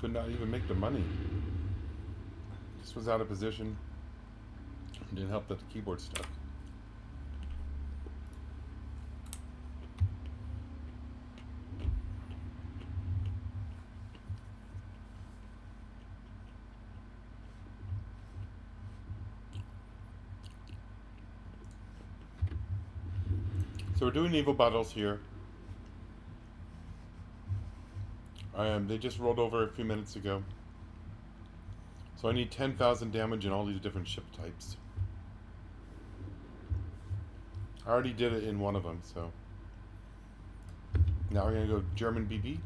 Could not even make the money. Just was out of position. Didn't help that the keyboard stuck. So we're doing evil battles here. They just rolled over a few minutes ago. So I need 10,000 damage in all these different ship types. I already did it in one of them, so. Now we're going to go German BB.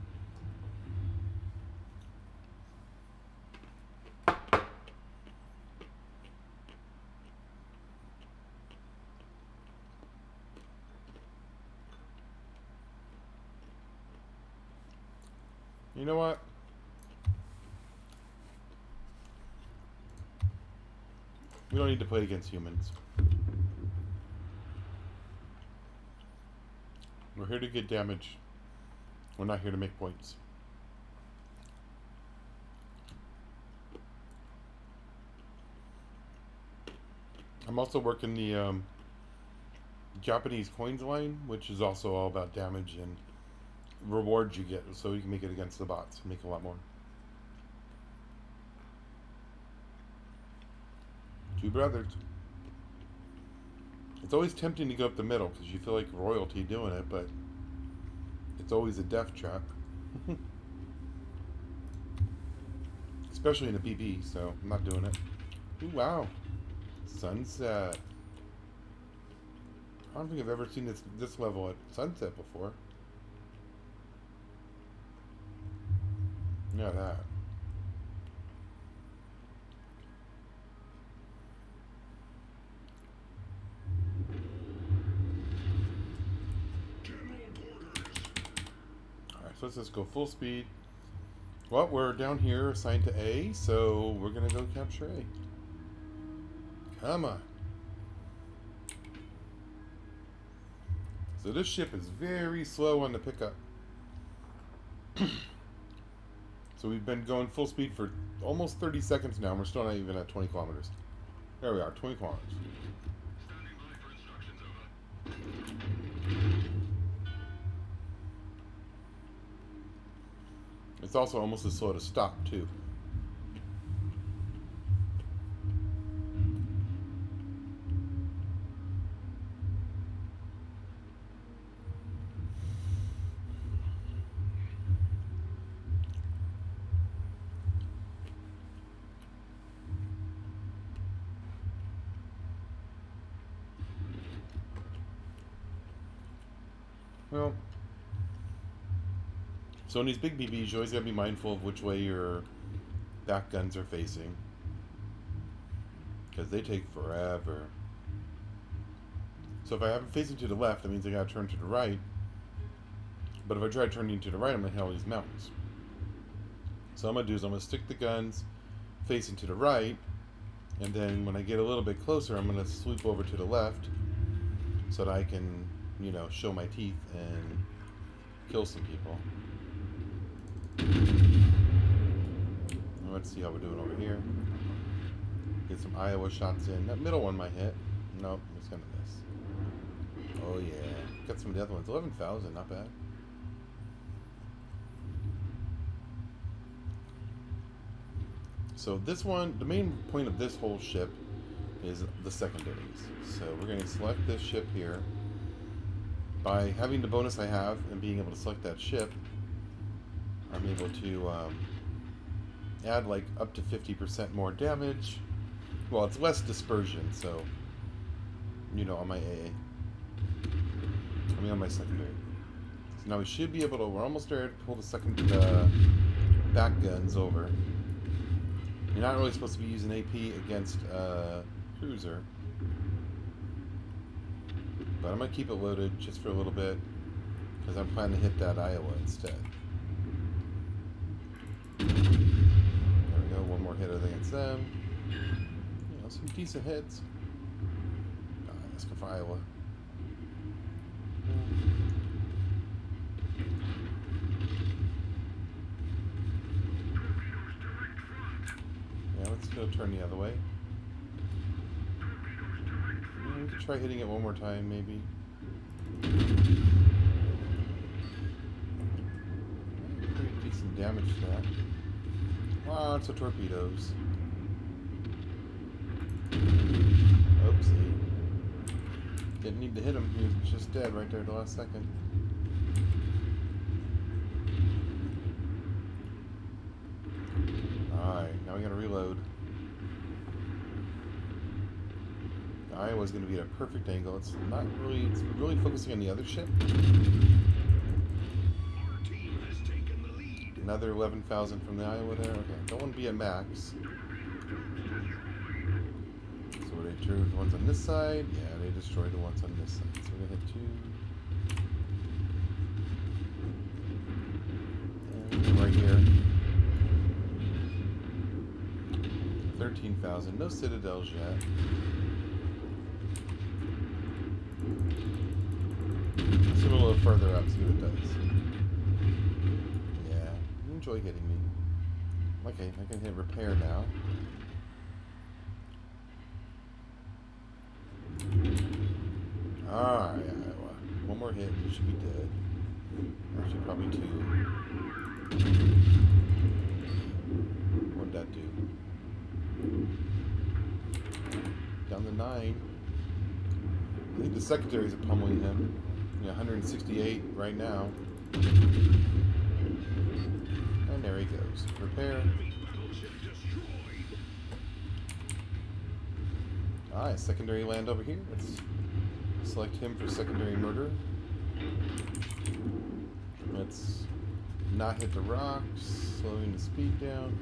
You know what? We don't need to play against humans. We're here to get damage. We're not here to make points. I'm also working the Japanese coins line, which is also all about damage and rewards you get, so you can make it against the bots, make a lot more. Two brothers. It's always tempting to go up the middle because you feel like royalty doing it, but it's always a death trap. Especially in a BB, so I'm not doing it. Ooh, wow. Sunset. I don't think I've ever seen this level at sunset before. Yeah, that. Alright, so let's just go full speed. Well, we're down here assigned to A, so we're gonna go capture A. Come on. So this ship is very slow on the pickup. So we've been going full speed for almost 30 seconds now, and we're still not even at 20 kilometers. There we are, 20 kilometers. It's also almost as slow to stop, too. Well, so in these big BBs, you always gotta be mindful of which way your back guns are facing, because they take forever. So if I have them facing to the left, that means I gotta turn to the right. But if I try turning to the right, I'm gonna hit all these mountains. So what I'm gonna do is I'm gonna stick the guns facing to the right, and then when I get a little bit closer, I'm gonna swoop over to the left, so that I can, you know, show my teeth and kill some people. Let's see how we're doing over here. Get some Iowa shots in. That middle one might hit. Nope, it's gonna miss. Oh yeah. Got some of the other ones. 11,000, not bad. So this one, the main point of this whole ship is the secondaries. So we're going to select this ship here. By having the bonus I have and being able to select that ship, I'm able to add like up to 50% more damage. Well, it's less dispersion, so, you know, on my AA. I mean on my secondary. So now we should be able to, we're almost there to pull the second back guns over. You're not really supposed to be using AP against cruiser. But I'm going to keep it loaded just for a little bit, because I'm planning to hit that Iowa instead. There we go, one more hit against them. You know, some decent hits. Let's go for Iowa. Yeah, let's go turn the other way. We could try hitting it one more time, maybe. Pretty decent damage to that. Lots of torpedoes. Oopsie. Didn't need to hit him. He was just dead right there at the last second. Alright, now we gotta reload. The Iowa's gonna be at a perfect angle. It's really focusing on the other ship. Our team has taken the lead. Another 11,000 from the Iowa there. Okay, don't want to be at max. So they drew the ones on this side. Yeah, they destroyed the ones on this side. So we're gonna hit 2. And right here. 13,000. No citadels yet. Let's move a little further up, see what it does. Yeah, you enjoy hitting me. Okay, I can hit repair now. Alright, Iowa. One more hit, you should be dead. Actually, probably 2. What'd that do? Down to 9. I think the secondaries are pummeling him. Yeah, 168 right now. And there he goes. Repair. Alright, secondary land over here. Select him for secondary murder. Let's not hit the rocks, slowing the speed down.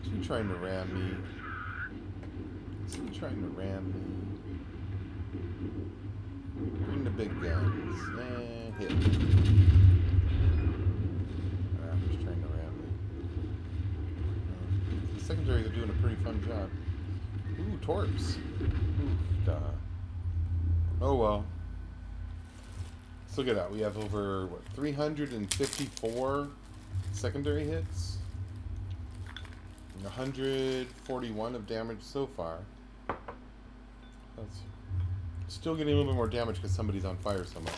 Is he trying to ram me? Is he trying to ram me? Bring the big guns. And hit. He's trying to ram me. The secondaries are doing a pretty fun job. Ooh, torps. Ooh, duh. Oh well. Let's look at that. We have over, what, 354 secondary hits? And 141 of damage so far. That's still getting a little bit more damage because somebody's on fire somewhere.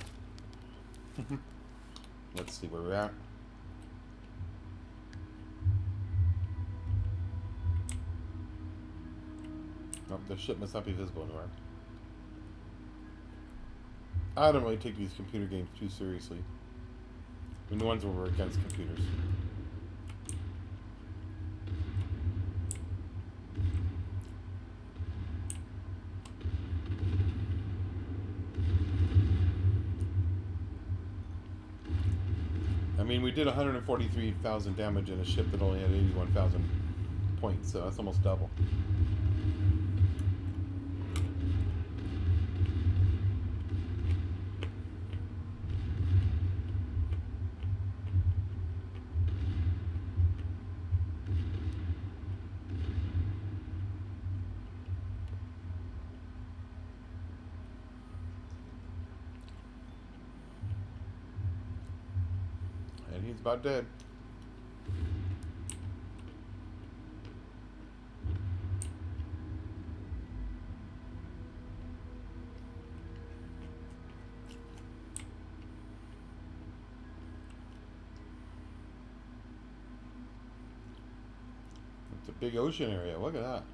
Let's see where we're at. Oh, the ship must not be visible anywhere. I don't really take these computer games too seriously. I mean, the ones where we're against computers. I mean, we did 143,000 damage in a ship that only had 81,000 points, so that's almost double. And he's about dead. It's a big ocean area. Look at that.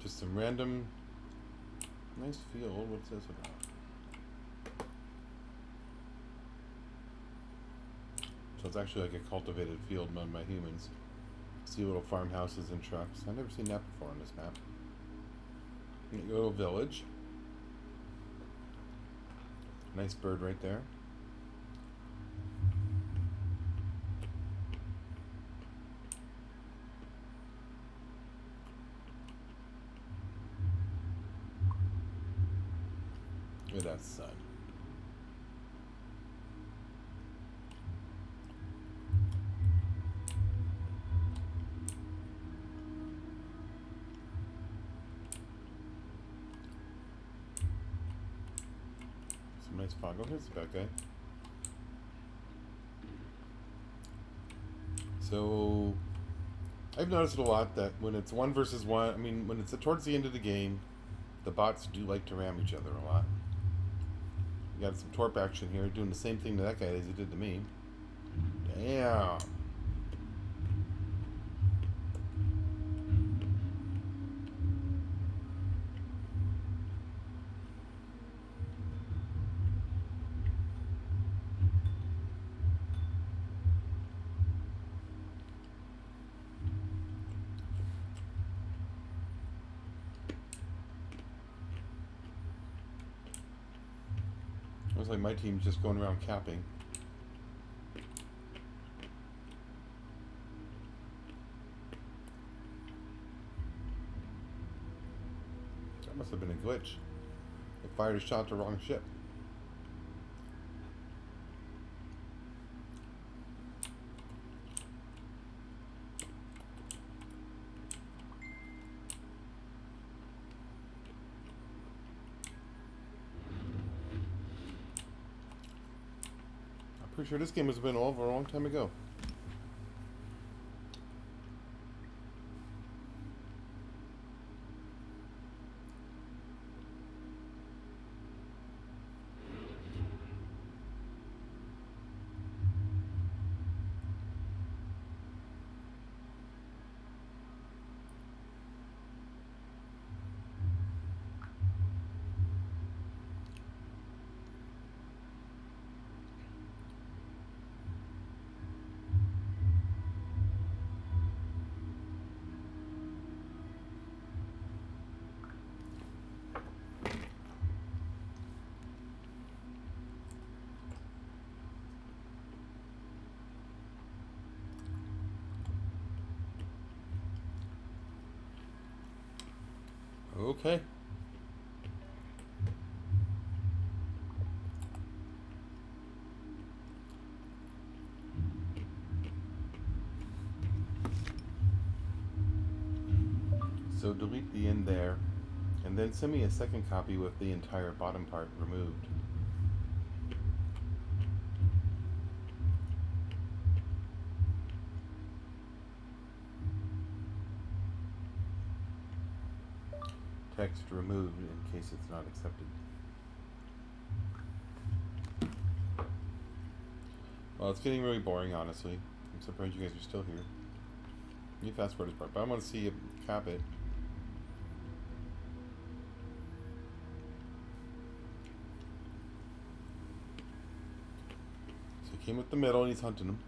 Just some random nice field. What's this about? So it's actually like a cultivated field made by humans. See little farmhouses and trucks. I've never seen that before on this map. A little village. Nice bird right there. Look at that sun. Some nice fog. Oh, here's the bad guy. So I've noticed a lot that when it's 1 versus 1, I mean, when it's towards the end of the game, the bots do like to ram each other a lot. We got some torp action here, doing the same thing to that guy as he did to me. Damn. Looks like my team's just going around capping. That must have been a glitch. They fired a shot to the wrong ship. I'm pretty sure this game has been over a long time ago. Okay. So delete the end there, and then send me a second copy with the entire bottom part removed. Text removed in case it's not accepted. Well, it's getting really boring, honestly. I'm surprised you guys are still here. You fast forward this part, but I want to see you cap it. So he came with the middle and he's hunting him.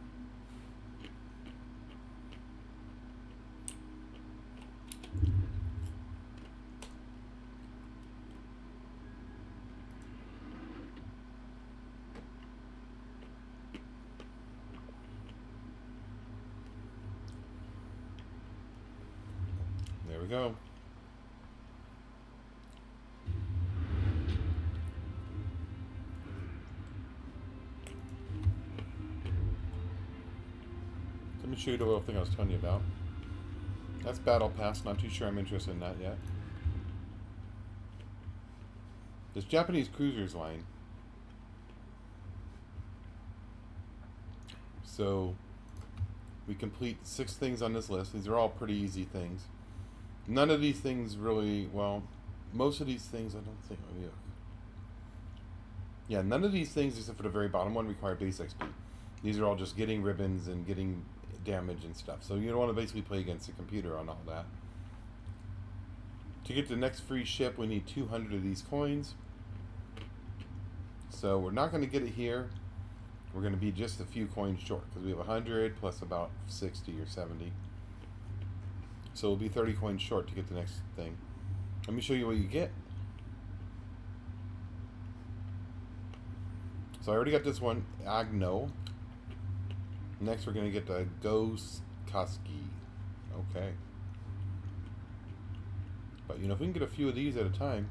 There we go. Let me show you the little thing I was telling you about. That's Battle Pass. Not too sure I'm interested in that yet. This Japanese cruisers line. So we complete 6 things on this list. These are all pretty easy things. None of these things really, well, most of these things I don't think, yeah, none of these things except for the very bottom one require base XP. These are all just getting ribbons and getting damage and stuff. So you don't want to basically play against a computer on all that. To get the next free ship, we need 200 of these coins. So we're not going to get it here. We're going to be just a few coins short because we have 100 plus about 60 or 70. So we'll be 30 coins short to get the next thing. Let me show you what you get. So I already got this one, Agno. Next we're going to get the Ghost Koski. Okay. But you know, if we can get a few of these at a time.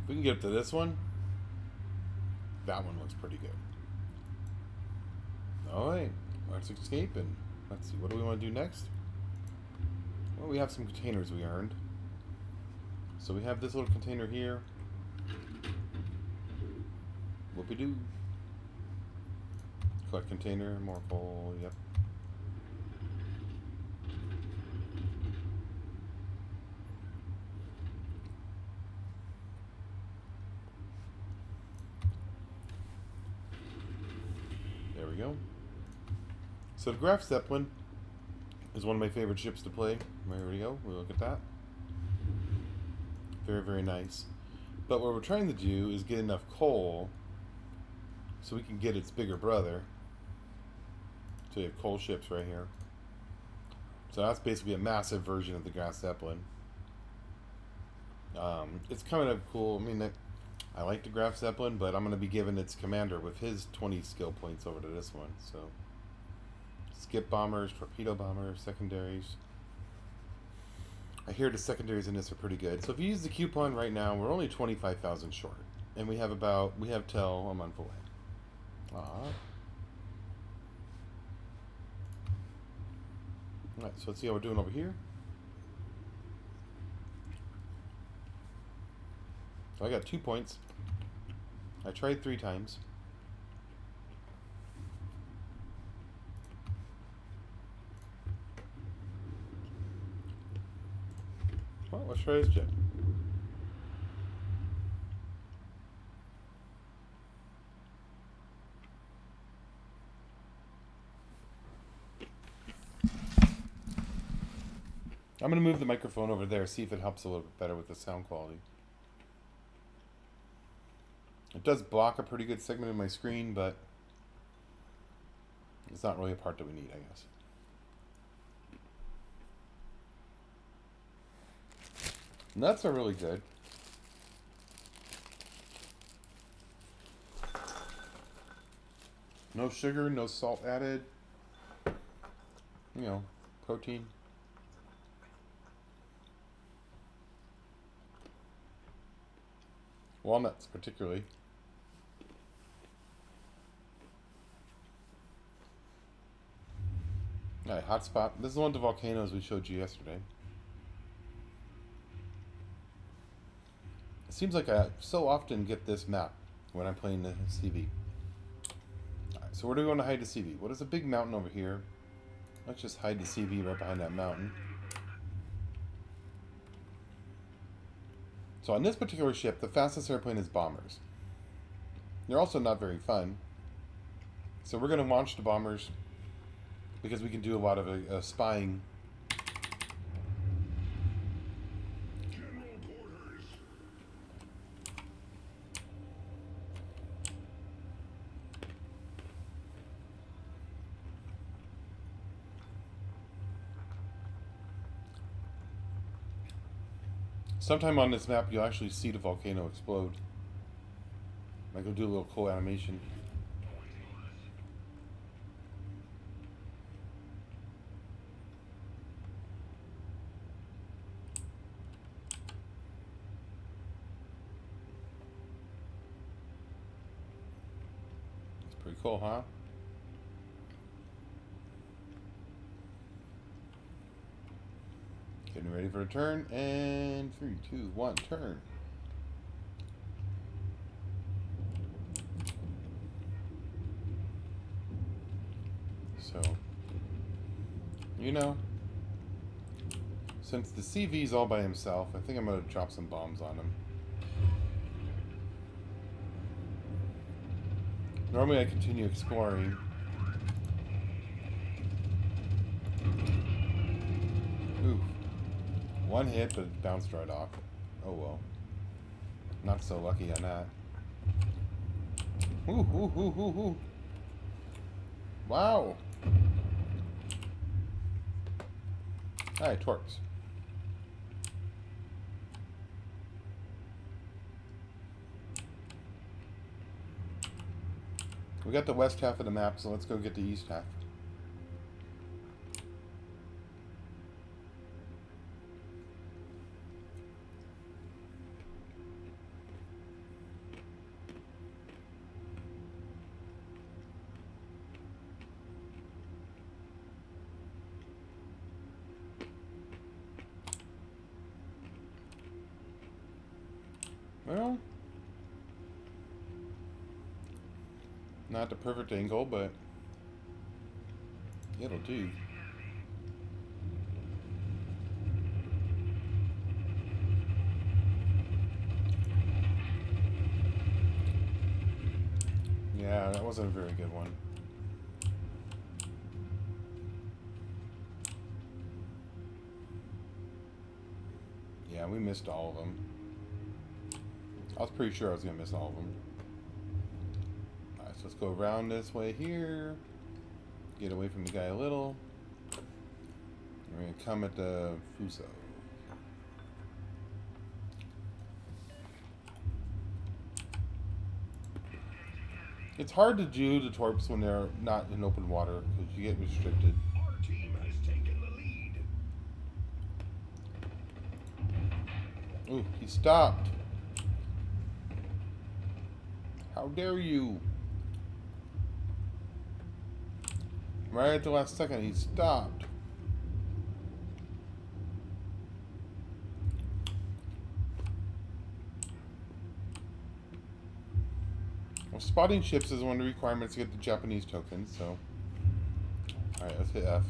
If we can get up to this one, that one looks pretty good. Alright, let's escape and let's see, what do we want to do next? Well, we have some containers we earned. So we have this little container here. Whoopie-doo. Collect container, more coal, yep. There we go. So the Graf Zeppelin is one of my favorite ships to play. There we go. We'll look at that. Very, very nice. But what we're trying to do is get enough coal so we can get its bigger brother. So you have coal ships right here. So that's basically a massive version of the Graf Zeppelin. It's kind of cool. I mean, I like the Graf Zeppelin, but I'm going to be giving its commander with his 20 skill points over to this one. So, skip bombers, torpedo bombers, secondaries. I hear the secondaries in this are pretty good. So if you use the coupon right now, we're only 25,000 short, and we have till a month away. All right, so let's see how we're doing over here. So I got 2 points. I tried 3 times. Well, let's try this jet. I'm going to move the microphone over there, see if it helps a little bit better with the sound quality. It does block a pretty good segment of my screen, but it's not really a part that we need, I guess. Nuts are really good. No sugar, no salt added. You know, protein. Walnuts, particularly. Alright, hotspot. This is one of the volcanoes we showed you yesterday. It seems like I so often get this map when I'm playing the CV. Alright, so where do we want to hide the CV? What is a big mountain over here? Let's just hide the CV right behind that mountain. So on this particular ship, the fastest airplane is bombers. They're also not very fun. So we're going to launch the bombers because we can do a lot of spying. General quarters. Sometime on this map, you'll actually see the volcano explode. Like, we'll do a little cool animation. It's pretty cool, huh? Getting ready for a turn, and 3, 2, 1, turn. So, you know, since the CV's all by himself, I think I'm going to drop some bombs on him. Normally I continue exploring. Ooh. One hit, but it bounced right off. Oh well. Not so lucky on that. Ooh, ooh, ooh, ooh, ooh. Wow. Alright, torps. We got the west half of the map, so let's go get the east half. Well, not the perfect angle, but it'll do. Yeah, that wasn't a very good one. Yeah, we missed all of them. I was pretty sure I was going to miss all of them. Alright, so let's go around this way here. Get away from the guy a little. We're going to come at the Fuso. It's hard to do the torps when they're not in open water because you get restricted. Our team has taken the lead. Ooh, he stopped. How dare you? Right at the last second, he stopped. Well, spotting ships is one of the requirements to get the Japanese tokens, so... Alright, let's hit F.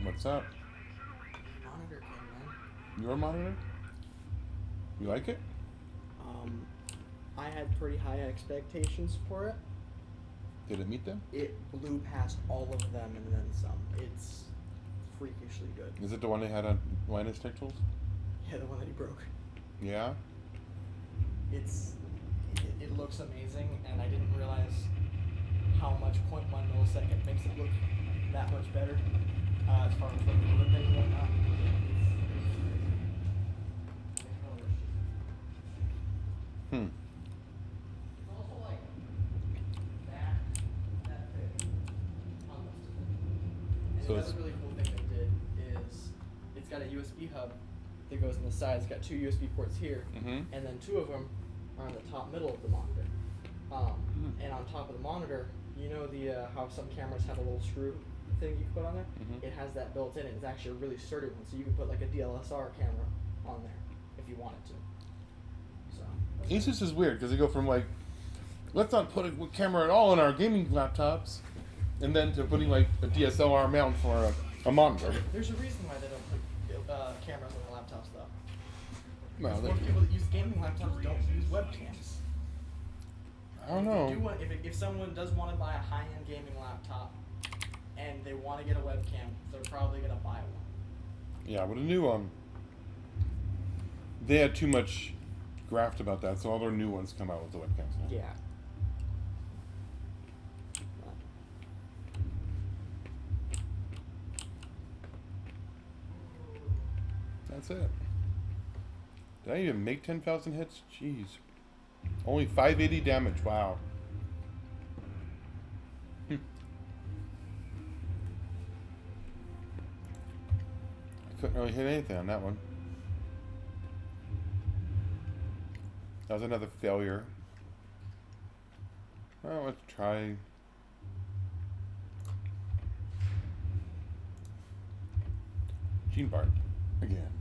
What's up? Monitor came Your monitor? You like it? in. I had pretty high expectations for it. Did it meet them? It blew past all of them and then some. It's freakishly good. Is it the one they had on Linus Tech Tools? Yeah, the one that he broke. Yeah? It looks amazing, and I didn't realize how much 0.1 millisecond makes it look that much better as far as like moving things and whatnot. Hmm. It's also like that big almost. And So another it's- really cool thing they did is it's got a USB hub that goes on the side. It's got 2 USB ports here, Mhm. and then 2 of them are on the top middle of the monitor. And on top of the monitor, you know the how some cameras have a little screw thing you can put on there? Mhm. It has that built in. It's actually a really sturdy one, so you can put like a DLSR camera on there if you wanted to. So that's It's just weird because they go from like, let's not put a camera at all in our gaming laptops, and then to putting like a DSLR mount for a monitor. There's a reason why they don't put cameras on their laptops though. No, Because they- most people that use gaming laptops don't use webcams. I don't If know. they do want, if someone does want to buy a high-end gaming laptop and they want to get a webcam, they're probably gonna buy one. Yeah, with a new they had too much graft about that, so all their new ones come out with the webcams now. Yeah. That's it. Did I even make 10,000 hits? Jeez. Only 580 damage. Wow. I couldn't really hit anything on that one. That was another failure. Well, let's try. Gene Bart again.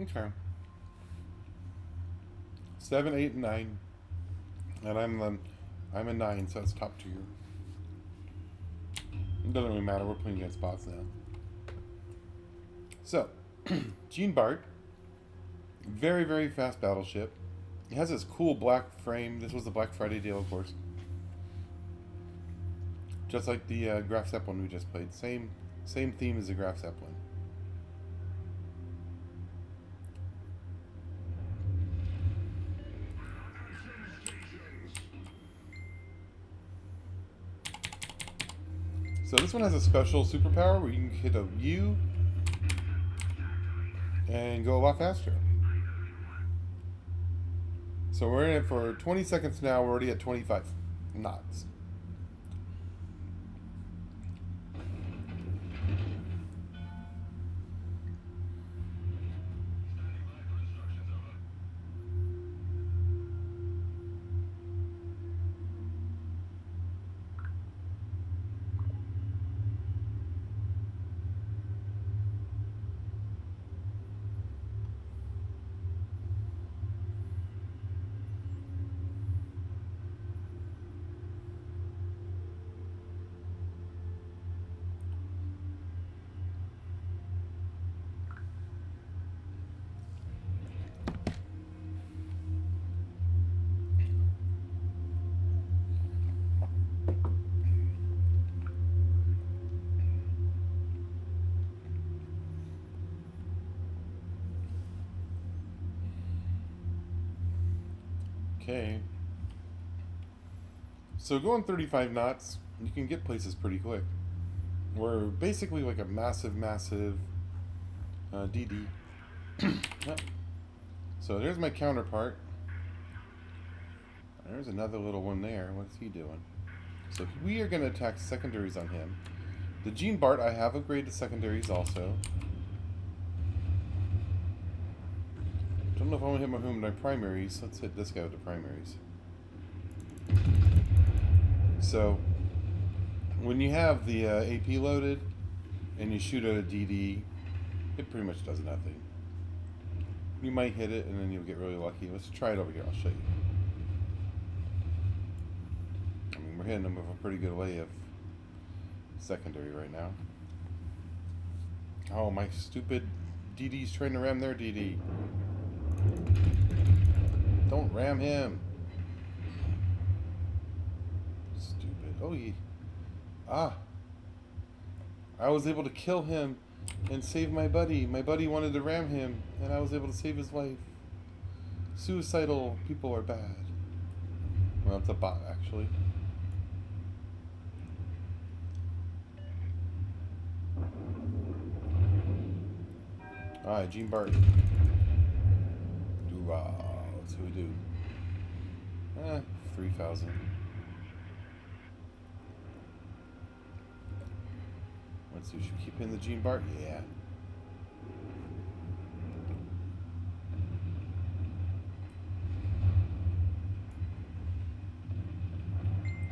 Okay. 7, 8, and 9. And I'm a 9, so that's top tier. It doesn't really matter, we're playing against bots now. So, Gene Bart. Very, very fast battleship. It has this cool black frame. This was the Black Friday deal, of course. Just like the Graf Zeppelin we just played. Same theme as the Graf Zeppelin. So this one has a special superpower where you can hit a U and go a lot faster. So we're in it for 20 seconds now. We're already at 25 knots. Okay. So going 35 knots, you can get places pretty quick. We're basically like a massive DD. Yep. So there's my counterpart. There's another little one there. What's he doing? So we are going to attack secondaries on him. The Gene Bart, I have upgraded secondaries also. Don't know if I want to hit my primaries. Let's hit this guy with the primaries. So when you have the AP loaded and you shoot at a DD, it pretty much does nothing. You might hit it and then you'll get really lucky. Let's try it over here. I'll show you. I mean, we're hitting them with a pretty good way of secondary right now. Oh, my stupid DD's trying to ram their DD. Don't ram him. Stupid. Oh, he... Ah. I was able to kill him and save my buddy. My buddy wanted to ram him, and I was able to save his life. Suicidal people are bad. Well, it's a bot, actually. Alright, Gene Barton. Let's see what we do. 3,000. Let's see, should we keep in the Gene Bart? Yeah.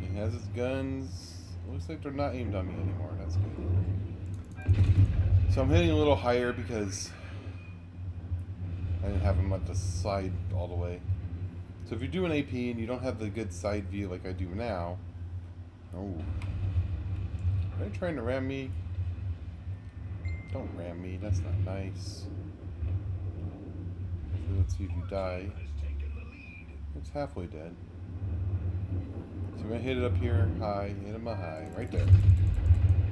He has his guns. Looks like they're not aimed on me anymore. That's good. So I'm hitting a little higher because I didn't have him at the side all the way. So if you're doing AP and you don't have the good side view like I do now... Oh. Are they trying to ram me? Don't ram me, that's not nice. So let's see if you die. It's halfway dead. So we're gonna hit it up here, high, hit him a high, right there.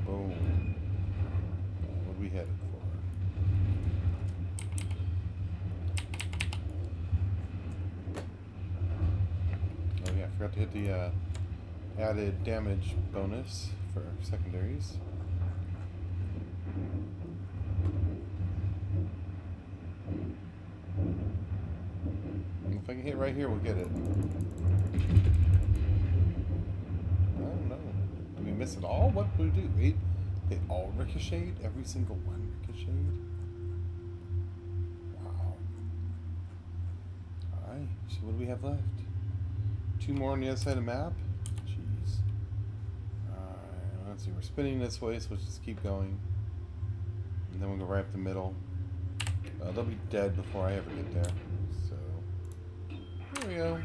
Boom. What do we hit it for? Oh yeah, I forgot to hit the added damage bonus for secondaries. If I can hit right here, we'll get it. I don't know. Did we miss it all? What did we do? Wait, they all ricocheted? Every single one ricocheted? Wow. Alright, so what do we have left? 2 more on the other side of the map? Jeez. Alright, let's see. We're spinning this way, so let's just keep going. And then we'll go right up the middle. They'll be dead before I ever get there. So, there we go.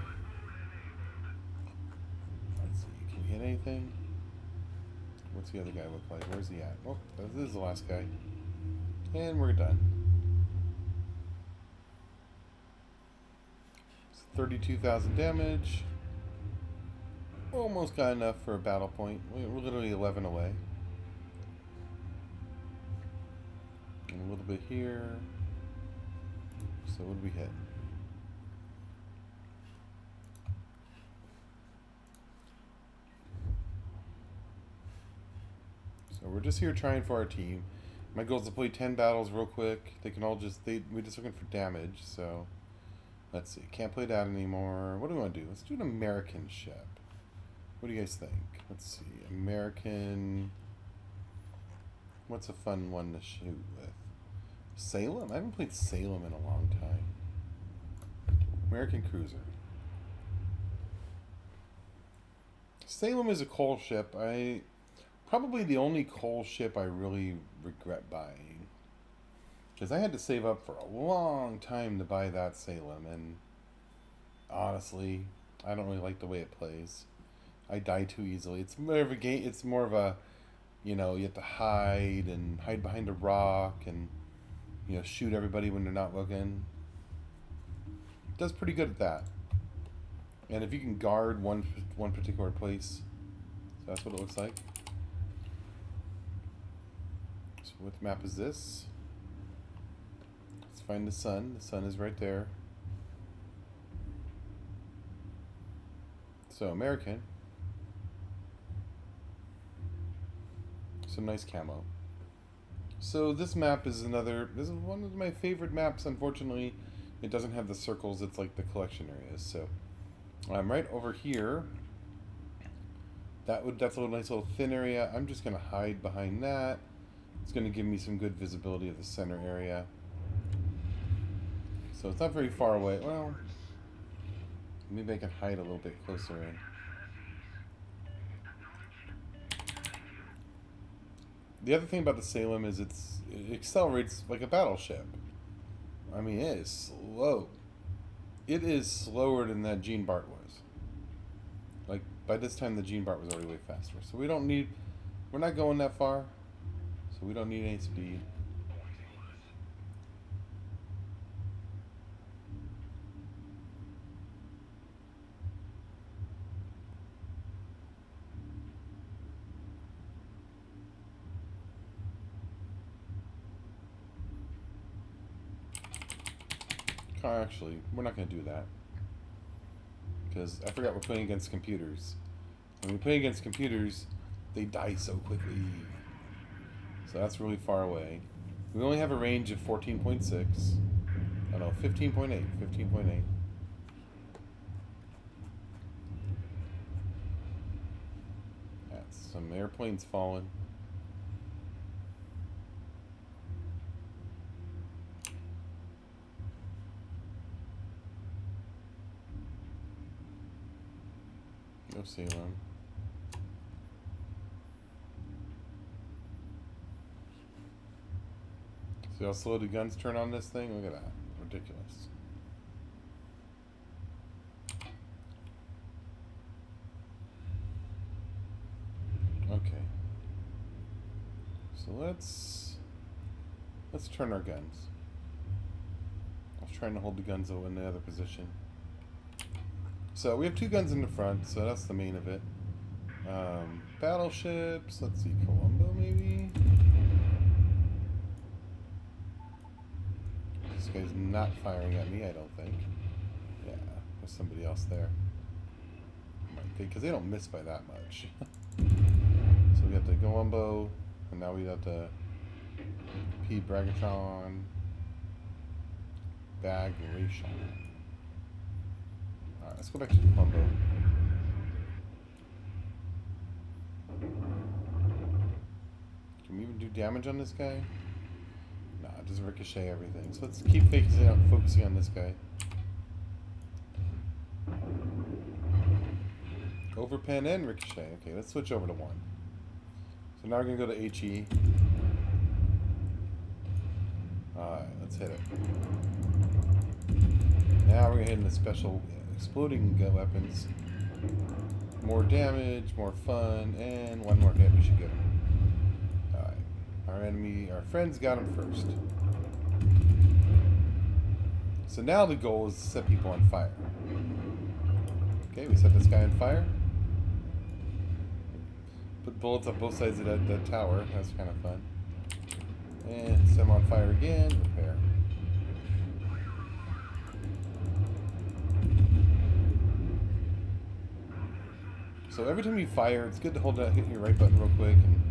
Let's see. Can we hit anything? What's the other guy look like? Where's he at? Oh, this is the last guy. And we're done. It's 32,000 damage. Almost got enough for a battle point. We're literally 11 away. And a little bit here. So what did we hit? So we're just here trying for our team. My goal is to play 10 battles real quick. They can all just, we're just looking for damage, so let's see. Can't play that anymore. What do we want to do? Let's do an American ship. What do you guys think? Let's see. American, what's a fun one to shoot with? Salem? I haven't played Salem in a long time. American cruiser. Salem is a coal ship. Probably the only coal ship I really regret buying. Because I had to save up for a long time to buy that Salem, and honestly, I don't really like the way it plays. I die too easily. It's more of a game. It's more of a, you know, you have to hide behind a rock and, you know, shoot everybody when they're not looking. It does pretty good at that. And if you can guard one particular place, so that's what it looks like. So what map is this? Let's find the sun. The sun is right there. So American. Some nice camo. So this map is this is one of my favorite maps. Unfortunately, it doesn't have the circles. It's like the collection areas. So I'm right over here. That's a nice little thin area. I'm just gonna hide behind that. It's gonna give me some good visibility of the center area. So it's not very far away. Well, maybe I can hide a little bit closer in. The other thing about the Salem is it accelerates like a battleship. I mean, it is slow. It is slower than that Gene Bart was. Like, by this time, the Gene Bart was already way faster. So we don't need... We're not going that far. So we don't need any speed. Actually, we're not going to do that. Because I forgot we're playing against computers. When we play against computers, they die so quickly. So that's really far away. We only have a range of 14.6. I know, 15.8. 15.8. That's some airplanes falling. No Salem. See how slow the guns turn on this thing? Look at that. Ridiculous. Okay. So let's turn our guns. I was trying to hold the guns in the other position. So we have 2 guns in the front, so that's the main of it. Battleships, let's see, Colombo maybe? This guy's not firing at me, I don't think. Yeah, there's somebody else there. Might be, because they don't miss by that much. So we got the Colombo, and now we got the P. Bragatron, Bagration. Alright, let's go back to the Colombo. Can we even do damage on this guy? Nah, it doesn't ricochet everything. So let's keep focusing on this guy. Overpen and ricochet. Okay, let's switch over to 1. So now we're going to go to HE. Alright, let's hit it. Now we're going to hit in the special exploding weapons. More damage, more fun, and 1 more hit. We should get him. Alright. Our friends got him first. So now the goal is to set people on fire. Okay, we set this guy on fire. Put bullets on both sides of that tower. That's kind of fun. And set him on fire again. Repair. So every time you fire, it's good to hit your right button real quick and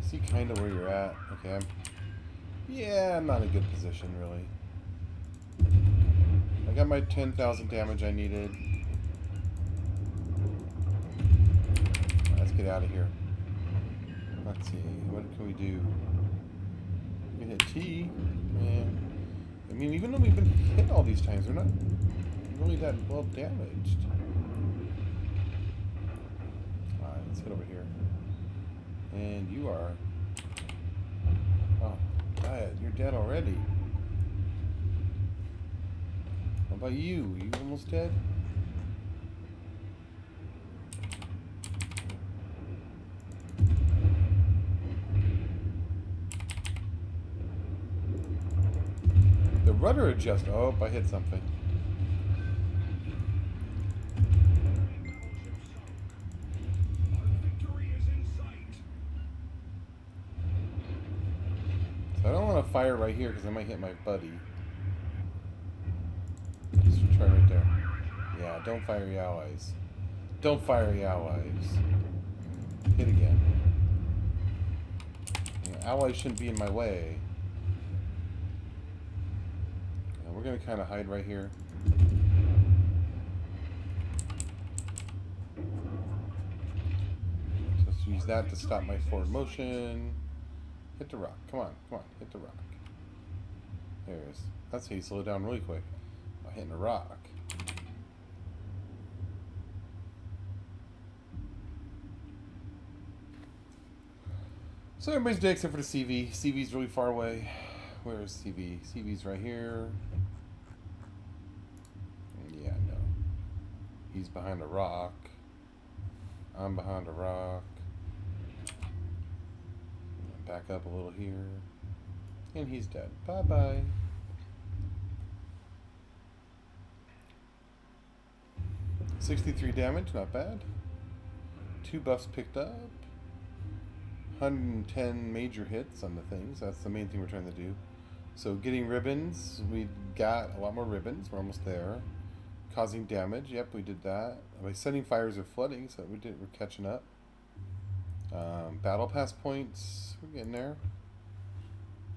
see kind of where you're at. Okay, I'm not in a good position really. I got my 10,000 damage I needed. Let's get out of here. Let's see, what can we do? We can hit T. Man, I mean, even though we've been hit all these times, we're not really that well damaged. Alright, let's hit over here. And you are... Oh, dead. You're dead already. What about you? You almost dead? The rudder adjust. Oh, I hit something. So I don't want to fire right here because I might hit my buddy. Just try right there. Yeah, don't fire your allies. Don't fire your allies. Hit again. Allies shouldn't be in my way. We're going to kind of hide right here. Just use that to stop my forward motion. Hit the rock. Come on, come on. Hit the rock. There it is. That's how you slow it down really quick. By hitting a rock. So everybody's dead except for the CV. CV's really far away. Where is CV? CV's right here. Yeah, no. He's behind a rock. I'm behind a rock. Back up a little here. And he's dead. Bye-bye. $63 damage, not bad. 2 buffs picked up. 110 major hits on the things. That's the main thing we're trying to do. So getting ribbons, we got a lot more ribbons. We're almost there. Causing damage, yep, we did that. By setting fires or flooding, so we're catching up. Battle pass points, we're getting there.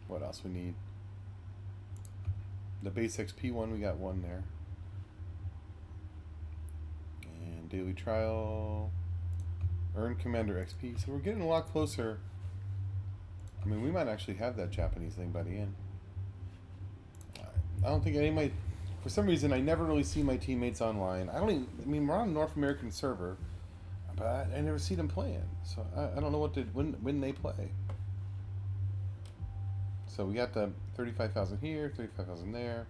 What else we need? The base XP one, we got 1 there. And daily trial. Earn commander XP. So we're getting a lot closer. I mean, we might actually have that Japanese thing by the end. I don't think any of my... For some reason, I never really see my teammates online. I mean, we're on a North American server, but I never see them playing. So I don't know when they play. So we got the 35,000 here, 35,000 there.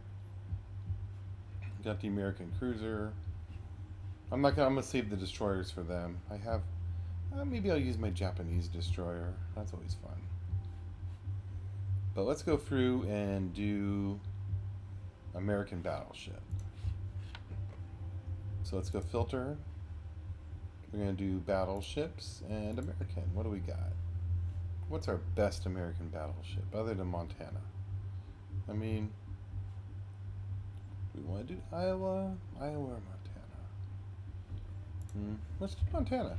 Got the American cruiser. I'm gonna save the destroyers for them. I have... maybe I'll use my Japanese destroyer. That's always fun. But let's go through and do American battleship. So let's go filter. We're going to do battleships and American. What do we got? What's our best American battleship other than Montana? I mean, we want to do Iowa or Montana? Let's do Montana.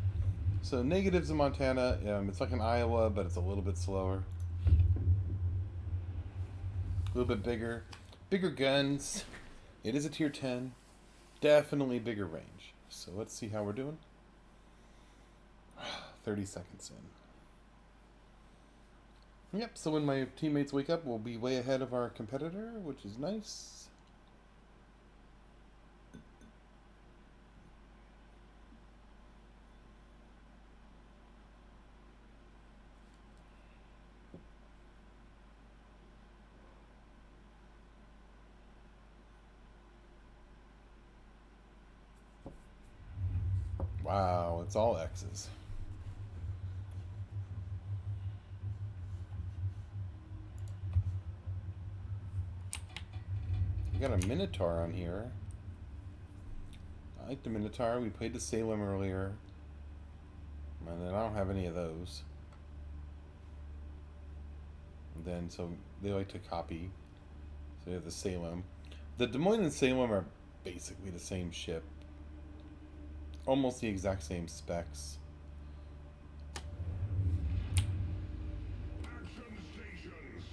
So negatives in Montana, it's like an Iowa, but it's a little bit slower. A little bit bigger. Bigger guns. It is a tier 10. Definitely bigger range. So let's see how we're doing. 30 seconds in. Yep, so when my teammates wake up, we'll be way ahead of our competitor, which is nice. Wow, it's all X's. We got a Minotaur on here. I like the Minotaur. We played the Salem earlier. And then I don't have any of those. And then, so they like to copy. So we have the Salem. The Des Moines and Salem are basically the same ship. Almost the exact same specs. Action stations.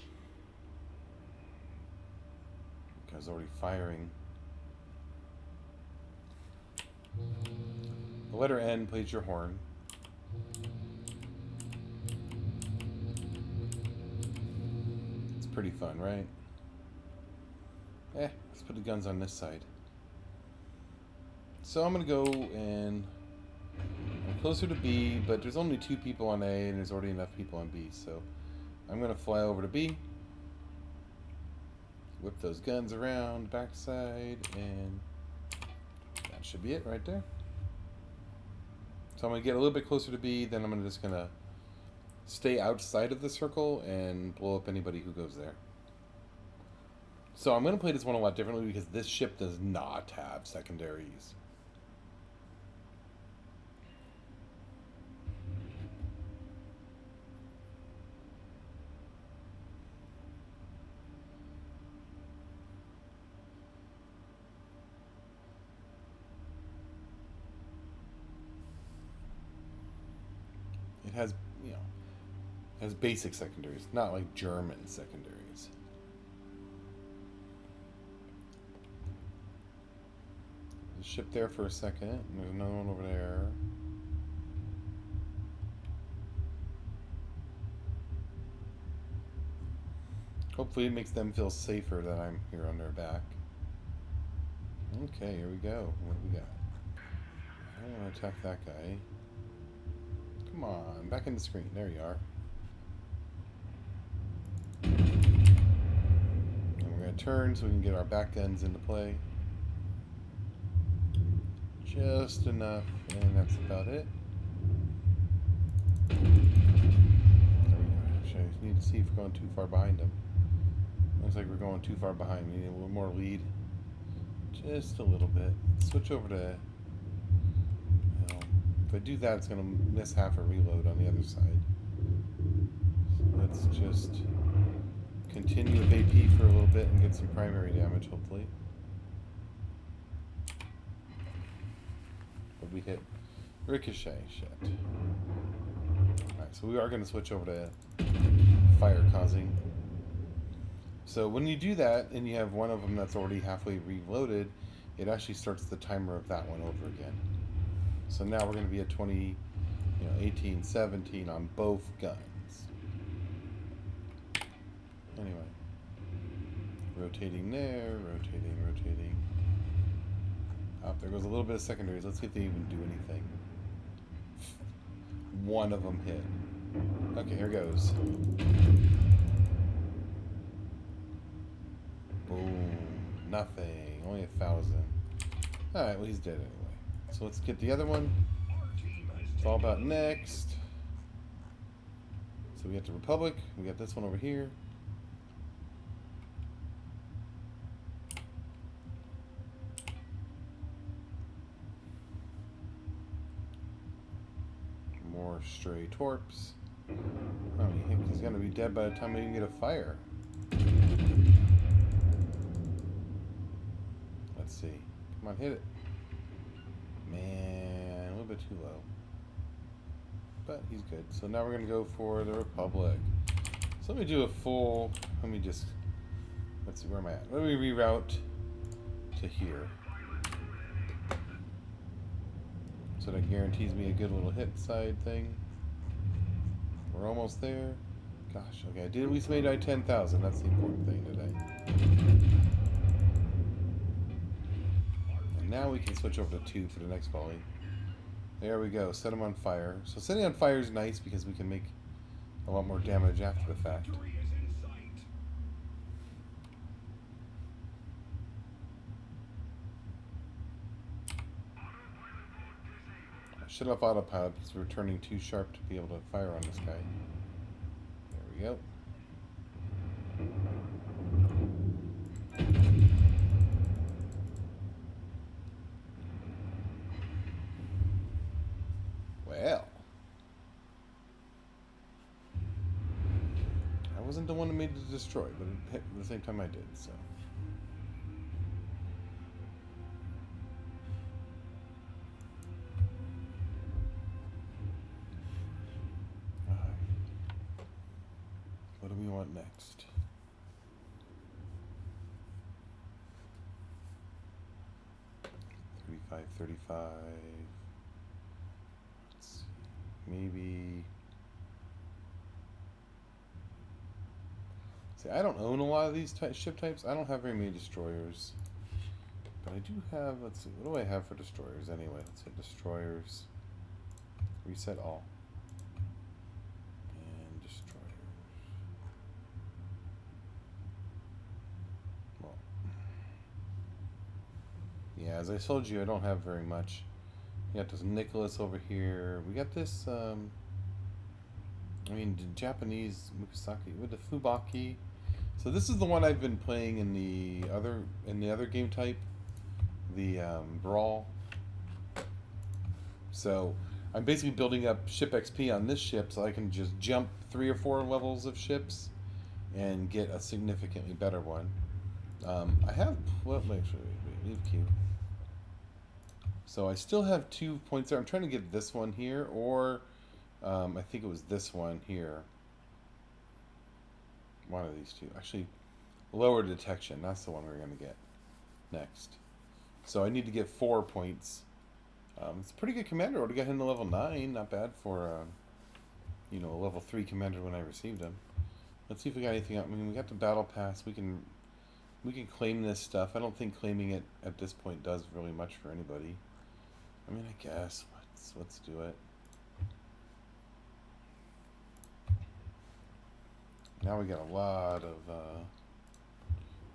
Guy's already firing. The letter N plays your horn. It's pretty fun, right? Let's put the guns on this side. So I'm going to go and I'm closer to B, but there's only 2 people on A and there's already enough people on B. So I'm going to fly over to B, whip those guns around backside, and that should be it right there. So I'm going to get a little bit closer to B, then I'm just going to stay outside of the circle and blow up anybody who goes there. So I'm going to play this one a lot differently because this ship does not have secondaries. It has, has basic secondaries, not like German secondaries. There's a ship there for a second, and there's another one over there. Hopefully it makes them feel safer that I'm here on their back. Okay, here we go. What do we got? I don't want to attack that guy. Come on, back in the screen. There you are. turn so we can get our back guns into play. Just enough, and that's about it. There we go. Actually, I need to see if we're going too far behind them. Looks like we're going too far behind. We need a little more lead. Just a little bit. Switch over to... if I do that, it's going to miss half a reload on the other side. So let's just continue with AP for a little bit and get some primary damage, hopefully. But we hit ricochet. Shit. Alright, so we are going to switch over to fire causing. So when you do that and you have one of them that's already halfway reloaded, it actually starts the timer of that one over again. So now we're going to be at 20, 18, 17 on both guns. Anyway. Rotating there, rotating. Up there goes a little bit of secondaries. Let's see if they even do anything. One of them hit. Okay, here goes. Boom. Nothing. Only 1,000. Alright, well he's dead anyway. So let's get the other one. It's all about next. So we got the Republic. We got this one over here. More stray torps. Oh, he's gonna be dead by the time I even get a fire. Let's see. Come on, hit it. Man, a little bit too low. But he's good. So now we're gonna go for the Republic. So let me do a full. Let's see, where am I at? Let me reroute to here. So that guarantees me a good little hit side thing. We're almost there. Gosh, okay, I did at least made I 10,000. That's the important thing today. And now we can switch over to 2 for the next volley. There we go. Set them on fire. So setting on fire is nice because we can make a lot more damage after the fact. Shut off autopilot because we're turning too sharp to be able to fire on this guy. There we go. Well. I wasn't the one who made it destroy, but it hit at the same time I did, so. What do we want next? $35. Let's see. Maybe. See, I don't own a lot of these ship types. I don't have very many destroyers. But I do have, let's see, what do I have for destroyers anyway? Let's hit destroyers. Reset all. And destroyers. Well. Yeah, as I told you, I don't have very much. We got this Nicholas over here. We got this, the Japanese Mukasaki with the Fubaki. So this is the one I've been playing in the other game type, the Brawl. So I'm basically building up ship XP on this ship so I can just jump 3 or 4 levels of ships and get a significantly better one. I have, well, actually, wait, leave queue. So I still have 2 points there. I'm trying to get this one here, or I think it was this one here. One of these two. Actually, lower detection. That's the one we're going to get next. So I need to get 4 points. It's a pretty good commander. I would have got him to level 9. Not bad for, a level 3 commander when I received him. Let's see if we got anything up. I mean, we got the battle pass. We can claim this stuff. I don't think claiming it at this point does really much for anybody. I mean, I guess. Let's do it. Now we got a lot of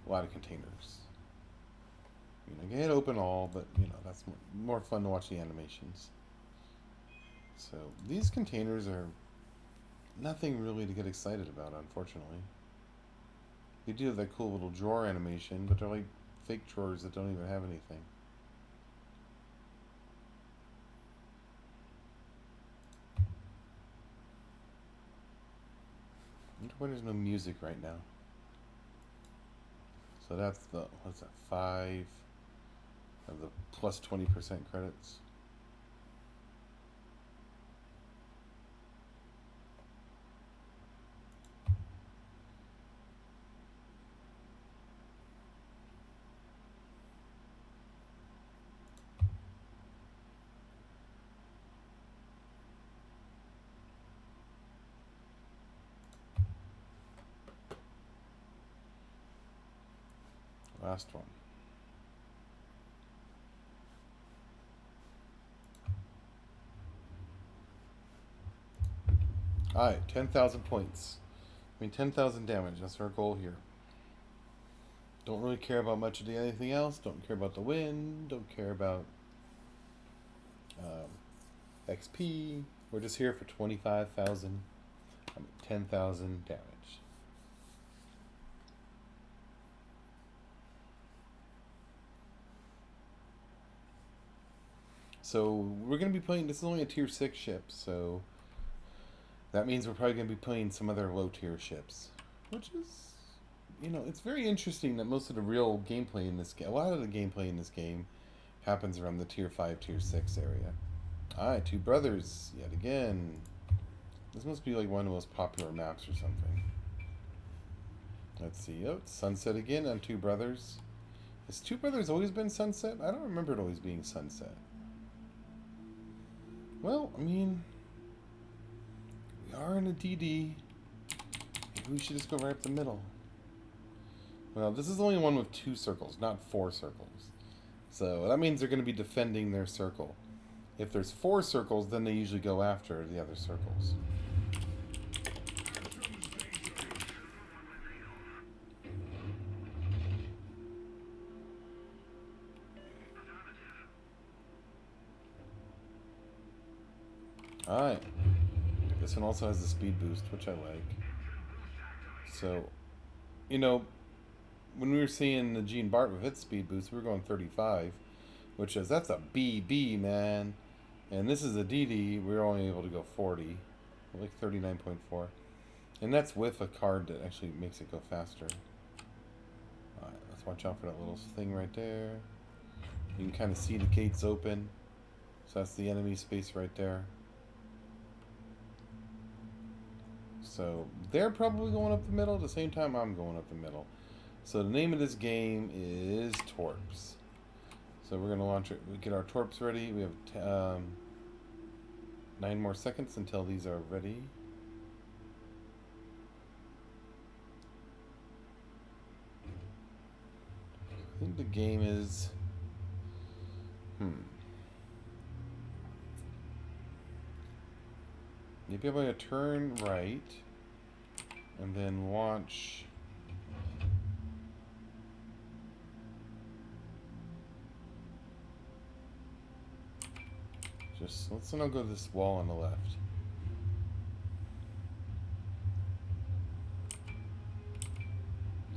a lot of containers. You know, you can't open all, but you know that's more fun to watch the animations. So these containers are nothing really to get excited about, unfortunately. They do have that cool little drawer animation, but they're like fake drawers that don't even have anything. I wonder why there's no music right now. So that's the, what's that, 5 of the plus 20% credits. Last one. Alright, 10,000 points. I mean, 10,000 damage. That's our goal here. Don't really care about much of anything else. Don't care about the win. Don't care about XP. We're just here for 25,000. 10,000 damage. So we're going to be playing. This is only a tier 6 ship, so that means we're probably going to be playing some other low tier ships, which is, you know, it's very interesting that most of the real gameplay in this game, a lot of the gameplay in this game, happens around the tier 5, tier 6 area. Alright, Two Brothers yet again. This must be like one of the most popular maps or something. Let's see. Oh, it's sunset again on Two Brothers. Has Two Brothers always been sunset? I don't remember it always being sunset. Well, I mean, we are in a DD. Maybe we should just go right up the middle. Well, this is only one with 2 circles, not 4 circles. So that means they're going to be defending their circle. If there's 4 circles, then they usually go after the other circles. Alright. This one also has the speed boost, which I like. So, you know, when we were seeing the Gene Bart with its speed boost, we were going 35, which is, that's a BB, man. And this is a DD, we were only able to go 40, like 39.4. And that's with a card that actually makes it go faster. Alright, let's watch out for that little thing right there. You can kind of see the gates open. So that's the enemy space right there. So they're probably going up the middle. At the same time, I'm going up the middle. So the name of this game is Torps. So we're going to launch it. We get our Torps ready. We have 9 more seconds until these are ready. I think the game is... Maybe I'm going to turn right and then launch. Just let's not go to this wall on the left.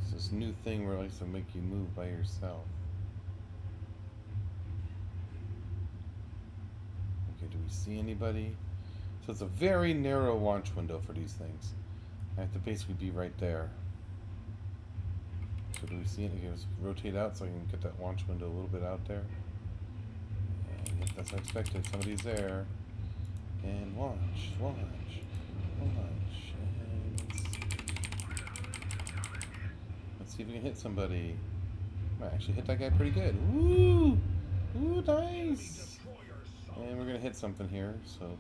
It's this new thing where it likes to make you move by yourself. Okay, do we see anybody? So it's a very narrow launch window for these things. I have to basically be right there. So do we see it? Okay, let's rotate out so I can get that launch window a little bit out there. And yep, that's what I expected. Somebody's there. And launch, launch, launch. And let's see if we can hit somebody. Might actually hit that guy pretty good. Woo! Ooh, nice! And we're gonna hit something here, so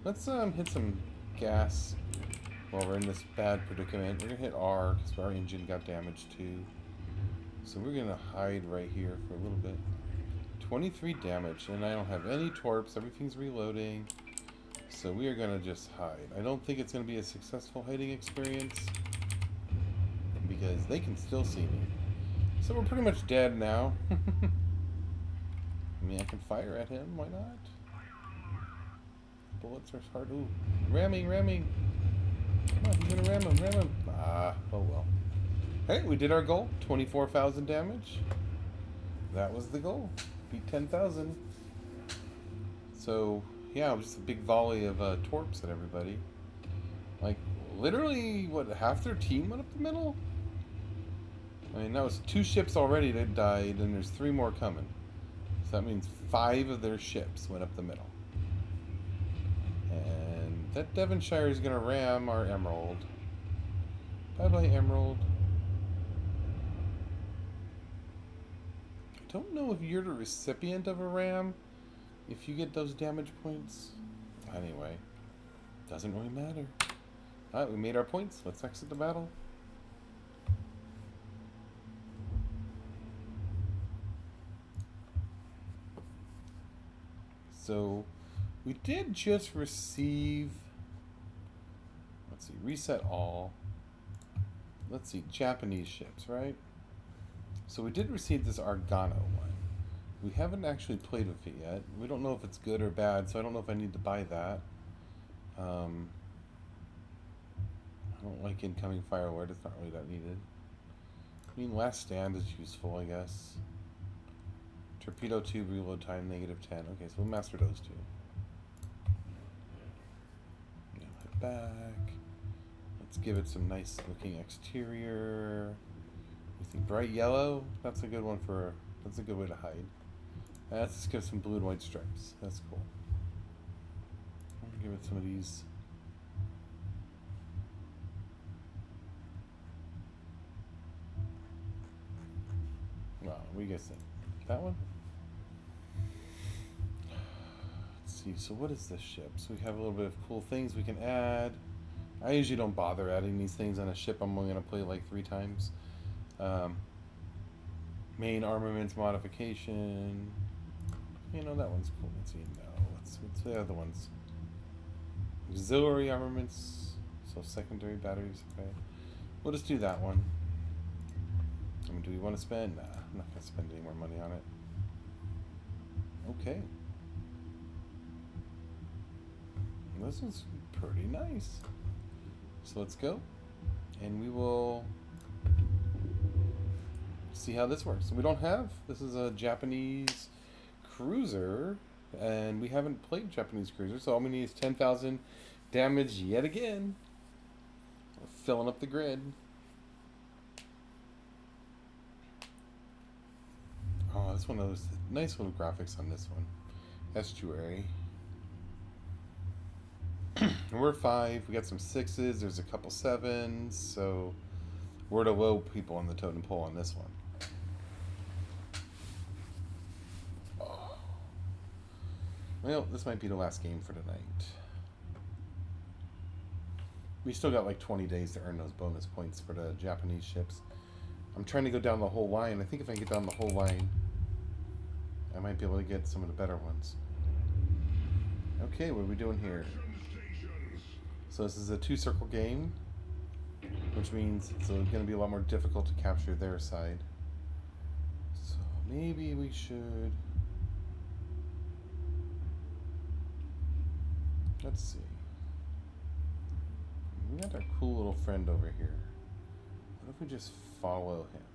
let's hit some gas while we're in this bad predicament. We're gonna hit R because our engine got damaged too. So we're gonna hide right here for a little bit. 23 damage, and I don't have any torps. Everything's reloading. So we are gonna just hide. I don't think it's gonna be a successful hiding experience because they can still see me. So we're pretty much dead now. I mean, I can fire at him. Why not? Bullets are hard. Ooh, ramming, ramming. Come on, he's gonna ram him, ram him. Ah, oh well. Hey, we did our goal. 24,000 damage. That was the goal. Beat 10,000. So, yeah, it was just a big volley of torps at everybody. Like, literally, what, half their team went up the middle? I mean, that was 2 ships already that died, and there's 3 more coming. So that means 5 of their ships went up the middle. And that Devonshire is going to ram our Emerald. Bye-bye, Emerald. I don't know if you're the recipient of a ram, if you get those damage points. Anyway, doesn't really matter. Alright, we made our points. Let's exit the battle. So, we did just receive... Let's see, reset all. Let's see, Japanese ships, right? So we did receive this Argano one. We haven't actually played with it yet. We don't know if it's good or bad, so I don't know if I need to buy that. I don't like incoming fire alert. It's not really that needed. I mean, last stand is useful, I guess. Torpedo tube reload time -10. Okay, so we'll master those 2. Now head back. Let's give it some nice looking exterior. You think bright yellow? That's a good one for. That's a good way to hide. Let's just give some blue and white stripes. That's cool. I'm gonna give it some of these. Well, what do you guys think? That one? Let's see. So what is this ship? So we have a little bit of cool things we can add. I usually don't bother adding these things on a ship I'm only gonna play like 3 times. Main armaments modification. You know, that one's cool. Let's see. No. What's the other ones? Auxiliary armaments. So secondary batteries. Okay. We'll just do that one. I mean, do we want to spend? Nah, I'm not going to spend any more money on it. Okay. This is pretty nice. So let's go. And we will see how this works. We don't have, this is a Japanese cruiser, and we haven't played Japanese cruiser, so all we need is 10,000 damage yet again. We're filling up the grid. Oh, this one has nice little graphics on this one. Estuary. We're 5. We got some 6s. There's a couple 7s. So we're the low people on the totem pole on this one. Oh. Well, this might be the last game for tonight. We still got like 20 days to earn those bonus points for the Japanese ships. I'm trying to go down the whole line. I think if I get down the whole line, I might be able to get some of the better ones. Okay, what are we doing here? So this is a 2-circle game, which means it's going to be a lot more difficult to capture their side. So maybe we should... Let's see. We got our cool little friend over here. What if we just follow him?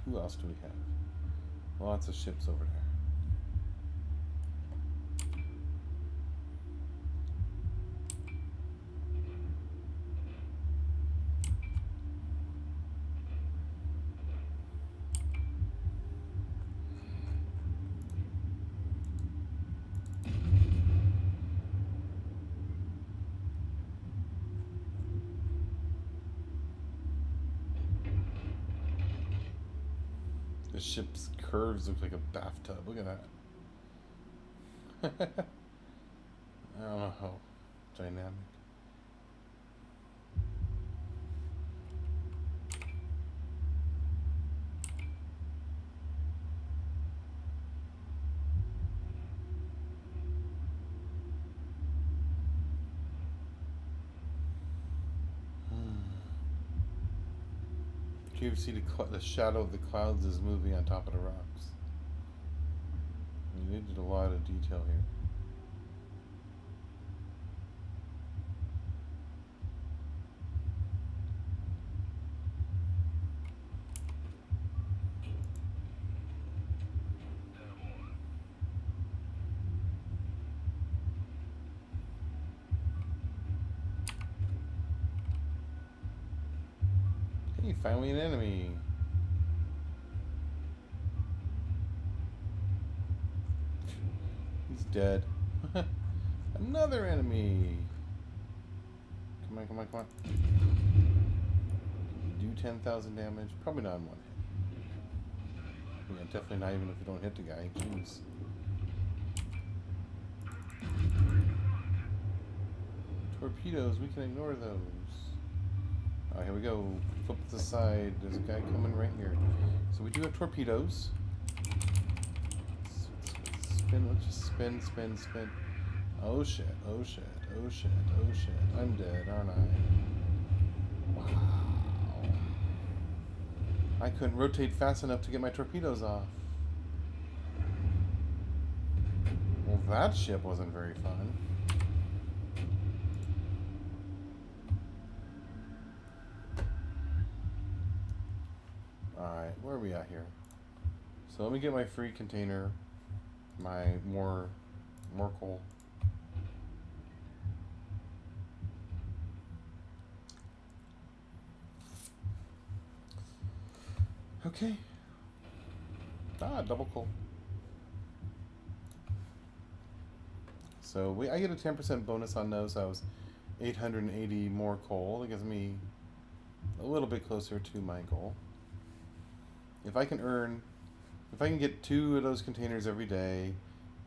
Who else do we have? Lots of ships over there. The ship's curves look like a bathtub. Look at that. I don't know how dynamic. you see the shadow of the clouds is moving on top of the rocks. I mean, they did a lot of detail here. Hey, finally an enemy. He's dead. Another enemy. Come on, come on, come on. Can you do 10,000 damage? Probably not in one hit. Yeah, definitely not even if you don't hit the guy. Jeez. Torpedoes, we can ignore those. Alright, here we go. Flip to the side. There's a guy coming right here. So we do have torpedoes. Spin, let's just spin, spin, spin. Oh shit, oh shit, oh shit, oh shit. I'm dead, aren't I? Wow. I couldn't rotate fast enough to get my torpedoes off. Well, that ship wasn't very fun. Alright, where are we at here? So let me get my free container. My more coal. Okay. Double coal. So I get a 10% bonus on those. That was 880 more coal. That gives me a little bit closer to my goal. If I can get 2 of those containers every day,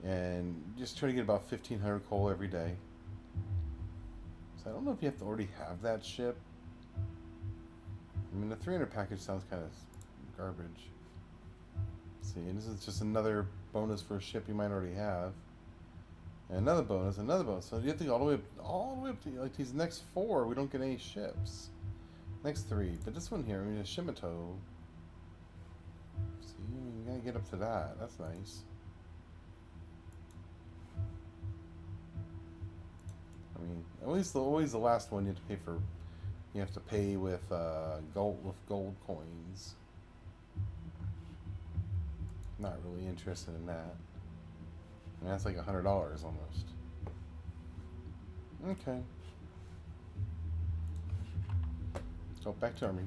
and just try to get about 1,500 coal every day. So I don't know if you have to already have that ship. I mean, the 300 package sounds kind of garbage. Let's see, and this is just another bonus for a ship you might already have. And another bonus, another bonus. So you have to go all the way up to like these next 4. We don't get any ships. Next 3, but this one here, I mean, a Shimato. See, you gotta get up to that. That's nice. I mean, always the last one you have to pay for. You have to pay with gold coins. Not really interested in that. I mean, that's like $100 almost. Okay. So back to army.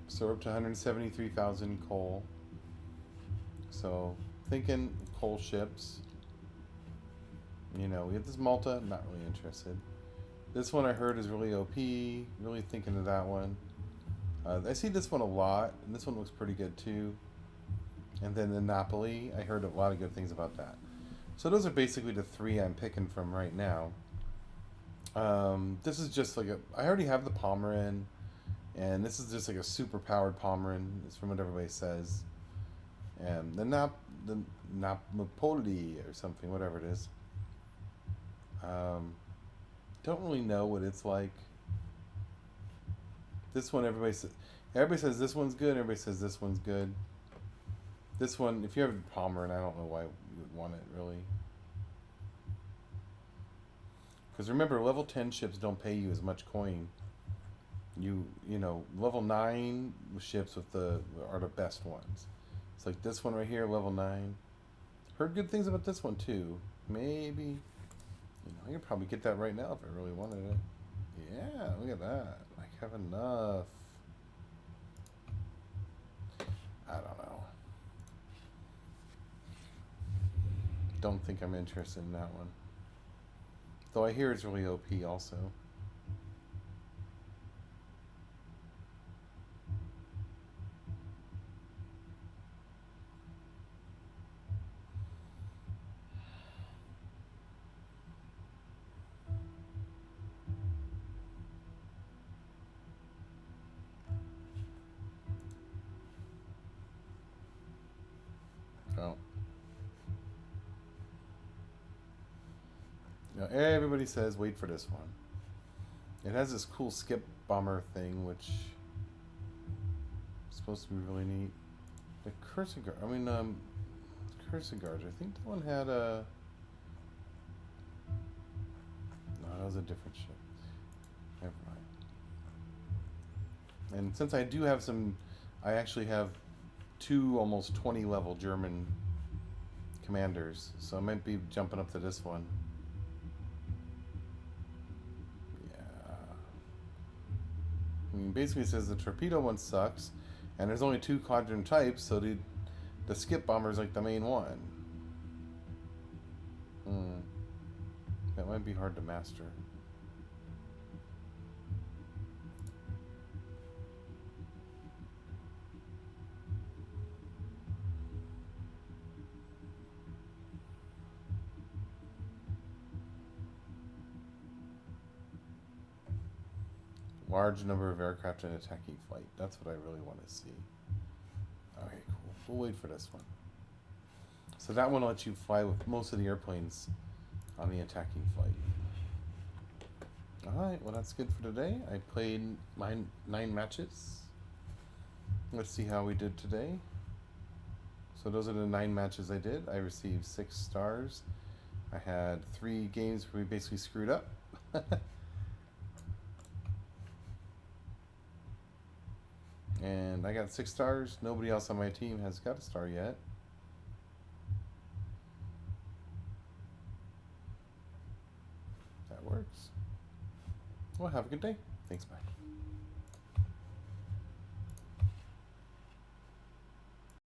So we're up to 173,000 coal. So thinking coal ships. You know, we have this Malta. Not really interested. This one I heard is really OP. Really thinking of that one. I see this one a lot, and this one looks pretty good too. And then the Napoli, I heard a lot of good things about that. So those are basically the 3 I'm picking from right now. This is just like I already have the Pomeran, and this is just like a super powered Pomeran. It's from what everybody says. And the Napoli or something, whatever it is. Don't really know what it's like. This one, everybody says this one's good. Everybody says this one's good. This one, if you have a Pomeran, I don't know why you would want it really. Because remember, level 10 ships don't pay you as much coin. You know, level 9 ships are the best ones. It's like this one right here, level 9. Heard good things about this one too. Maybe, I could probably get that right now if I really wanted it. Yeah, look at that. I have enough. I don't know. Don't think I'm interested in that one. Though I hear it's really OP also. Oh. Now everybody says wait for this one. It has this cool skip bomber thing, which is supposed to be really neat. The cursor guard. I mean, cursor guards. I think that one had a. No, that was a different ship. Never mind. And since I do have some, I actually have 2 almost 20 level German commanders, so I might be jumping up to this one. Yeah. I mean, basically it says the torpedo one sucks, and there's only 2 quadrant types, so the skip bomber is like the main one. That might be hard to master. Large number of aircraft in attacking flight. That's what I really want to see. Okay, cool. We'll wait for this one. So that one lets you fly with most of the airplanes on the attacking flight. Alright, well that's good for today. I played my 9 matches. Let's see how we did today. So those are the 9 matches I did. I received 6 stars. I had 3 games where we basically screwed up. And I got 6 stars. Nobody else on my team has got a star yet. That works. Well, have a good day. Thanks, bye.